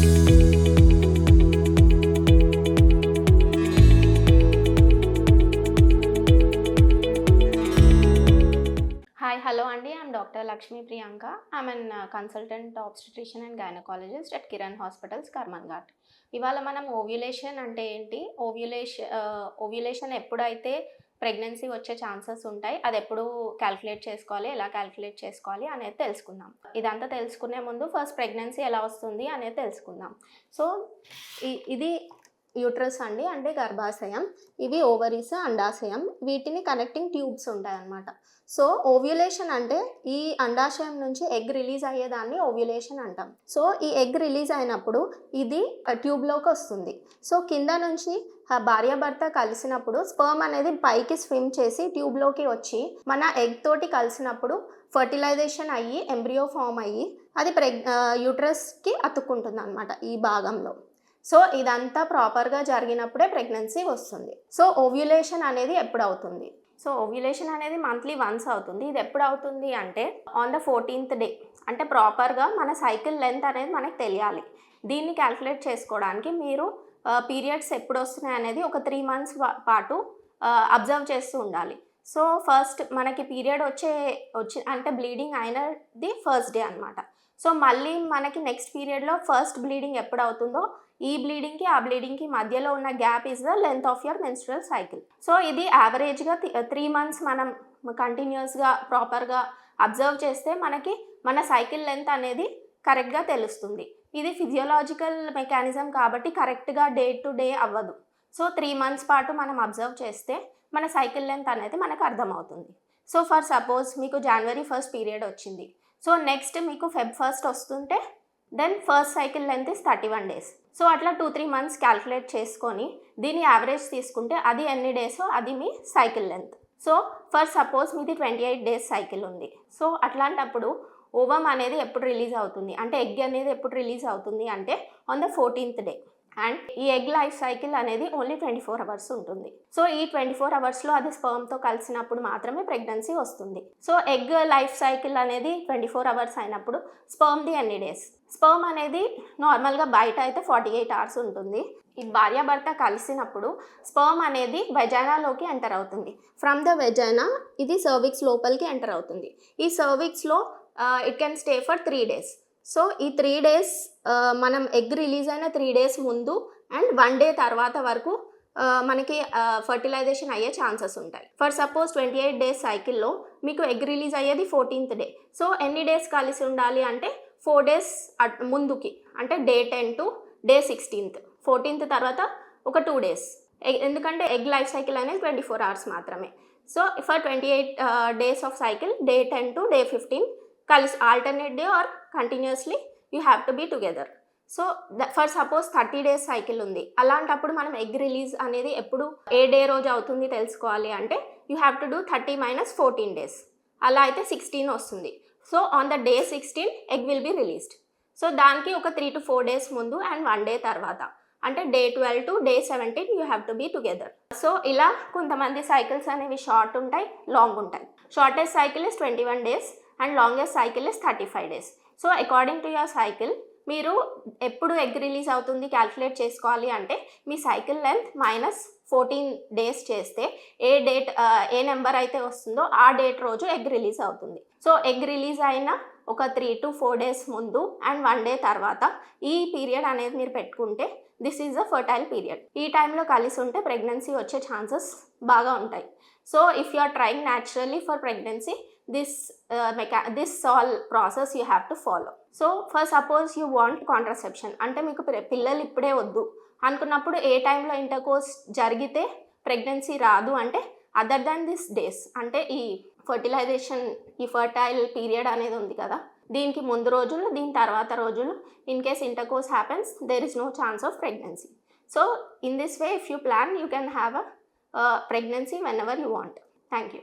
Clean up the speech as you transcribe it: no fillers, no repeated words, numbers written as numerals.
Hi, hello Andy. I'm Dr. Lakshmi Priyanka. I'm an consultant obstetrician and gynecologist at Kiran Hospitals, Karmanghat. ఇవాళ మనం ovulation అంటే ఏంటి, ovulation ఎప్పుడైతే pregnancy వచ్చే chances ఉంటాయి, అది ఎప్పుడు క్యాల్కులేట్ చేసుకోవాలి, ఎలా క్యాల్కులేట్ చేసుకోవాలి అనేది తెలుసుకుందాం. ఇదంతా తెలుసుకునే ముందు ఫస్ట్ ప్రెగ్నెన్సీ ఎలా వస్తుంది అనేది తెలుసుకుందాం. సో ఇది యూట్రస్ అండి, అంటే గర్భాశయం. ఇవి ఓవరీస్, అండాశయం. వీటిని కనెక్టింగ్ ట్యూబ్స్ ఉంటాయన్నమాట. సో ఓవ్యులేషన్ అంటే ఈ అండాశయం నుంచి ఎగ్ రిలీజ్ అయ్యేదాన్ని ఓవ్యులేషన్ అంటాం. సో ఈ ఎగ్ రిలీజ్ అయినప్పుడు ఇది ట్యూబ్లోకి వస్తుంది. సో కింద నుంచి భార్యాభర్త కలిసినప్పుడు స్పర్మ్ అనేది పైకి స్విమ్ చేసి ట్యూబ్లోకి వచ్చి మన ఎగ్ తోటి కలిసినప్పుడు ఫర్టిలైజేషన్ అయ్యి ఎంబ్రియో ఫామ్ అయ్యి అది యూట్రస్కి అతుక్కుంటుంది అనమాట ఈ భాగంలో. సో ఇదంతా ప్రాపర్గా జరిగినప్పుడే ప్రెగ్నెన్సీ వస్తుంది. సో ఓవ్యులేషన్ అనేది ఎప్పుడు అవుతుంది? సో ఓవ్యులేషన్ అనేది మంత్లీ వన్స్ అవుతుంది. ఇది ఎప్పుడు అవుతుంది అంటే ఆన్ ద 14th డే. అంటే ప్రాపర్గా మన సైకిల్ లెంత్ అనేది మనకు తెలియాలి. దీన్ని క్యాల్కులేట్ చేసుకోవడానికి మీరు పీరియడ్స్ ఎప్పుడు వస్తున్నాయి అనేది ఒక 3 months పాటు అబ్జర్వ్ చేస్తూ ఉండాలి. సో ఫస్ట్ మనకి పీరియడ్ అంటే బ్లీడింగ్ అయినది ఫస్ట్ డే అనమాట. సో మళ్ళీ మనకి నెక్స్ట్ పీరియడ్లో ఫస్ట్ బ్లీడింగ్ ఎప్పుడు అవుతుందో ఈ బ్లీడింగ్కి ఆ బ్లీడింగ్కి మధ్యలో ఉన్న gap is the length of your menstrual cycle. So ఇది యావరేజ్గా 3 months మనం కంటిన్యూస్గా ప్రాపర్గా అబ్జర్వ్ చేస్తే మనకి మన సైకిల్ లెంత్ అనేది కరెక్ట్గా తెలుస్తుంది. ఇది ఫిజియోలాజికల్ మెకానిజం కాబట్టి కరెక్ట్గా డే టు డే అవ్వదు. సో 3 months పాటు మనం అబ్జర్వ్ చేస్తే మన సైకిల్ లెంత్ అనేది మనకు అర్థమవుతుంది. సో ఫర్ సపోజ్ మీకు January 1st పీరియడ్ వచ్చింది. సో నెక్స్ట్ మీకు Feb 1st వస్తుంటే then first cycle length is 31 days. So అట్లా 2-3 months క్యాల్కులేట్ చేసుకొని దీని యావరేజ్ తీసుకుంటే అది ఎన్ని డేసో అది మీ cycle length. So for suppose మీది 28 days సైకిల్ ఉంది. సో అట్లాంటప్పుడు ఓవమ్ అనేది ఎప్పుడు రిలీజ్ అవుతుంది అంటే ఎగ్ అనేది ఎప్పుడు రిలీజ్ అవుతుంది అంటే on the 14th day. And ఈ ఎగ్ లైఫ్ సైకిల్ అనేది ఓన్లీ 24 hours ఉంటుంది. సో ఈ 24 hoursలో అది స్పర్మ్తో కలిసినప్పుడు మాత్రమే ప్రెగ్నెన్సీ వస్తుంది. సో ఎగ్ లైఫ్ సైకిల్ అనేది 24 hours అయినప్పుడు స్పర్మ్ది ఎన్ని డేస్? స్పర్మ్ అనేది నార్మల్గా బయట అయితే 48 hours ఉంటుంది. ఈ భార్యాభర్త కలిసినప్పుడు స్పర్మ్ అనేది వెజైనాలోకి ఎంటర్ అవుతుంది. ఫ్రమ్ ద వెజైనా ఇది సర్విక్స్ లోపలికి ఎంటర్ అవుతుంది. ఈ సర్విక్స్లో it can stay for 3 days. So ఈ 3 days మనం ఎగ్ రిలీజ్ అయిన 3 days ముందు అండ్ 1 day తర్వాత వరకు మనకి ఫర్టిలైజేషన్ అయ్యే ఛాన్సెస్ ఉంటాయి. ఫర్ సపోజ్ 28 days సైకిల్లో మీకు ఎగ్ రిలీజ్ అయ్యేది 14th day. సో ఎన్ని డేస్ కలిసి ఉండాలి అంటే 4 days ముందుకి, అంటే day 10 to day 16th. 14th తర్వాత ఒక 2 days, ఎందుకంటే ఎగ్ లైఫ్ సైకిల్ అనేది 24 hours మాత్రమే. So for 28 days of cycle day 10 to day 15 కలిసి alternate day or continuously you have to be together. So for suppose 30 days cycle ఉంది. అలాంటప్పుడు మనం egg release అనేది ఎప్పుడు ఏ డే రోజు అవుతుంది తెలుసుకోవాలి అంటే you have to do 30 - 14 days. అలా అయితే 16 వస్తుంది. So on the day 16 egg will be released. So దానికి ఒక 3 to 4 days ముందు అండ్ 1 day తర్వాత, అంటే day 12 to day 17 you have to be together. So ఇలా కొంతమంది సైకిల్స్ అనేవి షార్ట్ ఉంటాయి, లాంగ్ ఉంటాయి. Shortest cycle is 21 days and longest cycle is 35 days. So according to your cycle మీరు ఎప్పుడు ఎగ్ రిలీజ్ అవుతుంది క్యాల్కులేట్ చేసుకోవాలి అంటే మీ సైకిల్ లెంత్ -14 days చేస్తే ఏ నెంబర్ అయితే వస్తుందో ఆ డేట్ రోజు ఎగ్ రిలీజ్ అవుతుంది. సో ఎగ్ రిలీజ్ అయిన ఒక 3 to 4 days ముందు అండ్ 1 day తర్వాత ఈ పీరియడ్ అనేది మీరు పెట్టుకుంటే this is a fertile period. ఈ టైంలో కలిసి ఉంటే ప్రెగ్నెన్సీ వచ్చే ఛాన్సెస్ బాగా ఉంటాయి. So if you are trying naturally for pregnancy this all process you have to follow. So for suppose you want contraception, అంటే మీకు పిల్లలు ఇప్పుడే వద్దు అనుకున్నప్పుడు ఏ టైంలో ఇంటర్కోర్స్ జరిగితే ప్రెగ్నెన్సీ రాదు అంటే అదర్ దాన్ దిస్ డేస్, అంటే ఈ ఫర్టిలైజేషన్ ఈ ఫర్టైల్ పీరియడ్ అనేది ఉంది కదా, దీనికి ముందు రోజులు దీని తర్వాత రోజులు in case intercourse happens there is no chance of pregnancy. So in this way if you plan you can have a pregnancy whenever you want. Thank you.